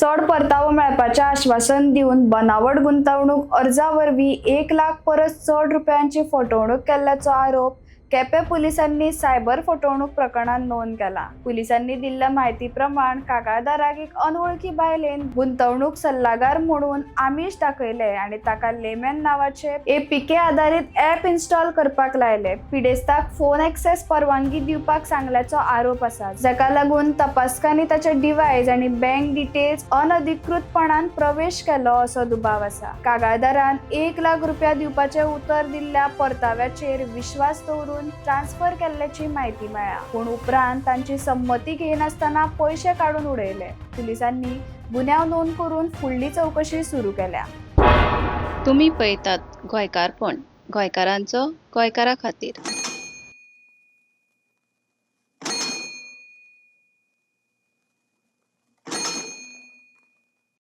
चढ परतावो मेळपाचें आश्वासन दिवन बनावट गुंतवणूक अर्जावरवीं 1 लाख परस चड रुपयांची फटवणूक केल्ल्याचो आरोप केपें पुलिसांनी सायबर फटवणूक प्रकरणात नोंद केला। पुलिसांनी दिल्ल्या म्हायती प्रमाण कागाळदाराक एक अनवळखी बायलेन गुंतवणूक सल्लागार म्हणून आमिष दाखयले आणि ताका लेमॅन नावाचे एपीके आधारित ॲप इन्स्टॉल करपाक लायले। पिडेस्ताक फोन ॲक्सेस परवानगी दिवपाक सांगल्याचो आरोप आसा, जाका लागून तपासकांनी ताचे डिव्हाइस आणि बँक डिटेल्स अनधिकृतपणान प्रवेश केलो असो दुबाव आसा। कागाळदारान 1 लाख रुपया दिवपाचे उतर दिल्ल्या परताव्याचेर विश्वास दवरून ट्रान्सफर केल्ल्याची माहिती मेळ्ळा, पूण उपरांत तांची संमती घेनासतना पयशे काडून उडयले। पुलिसांनी गुन्यांव नोंद करून फुडली चौकशी सुरू केल्या। तुम्ही पळयतात गोंयकारपण, गोंयकारांचो गोंयकारा खातीर।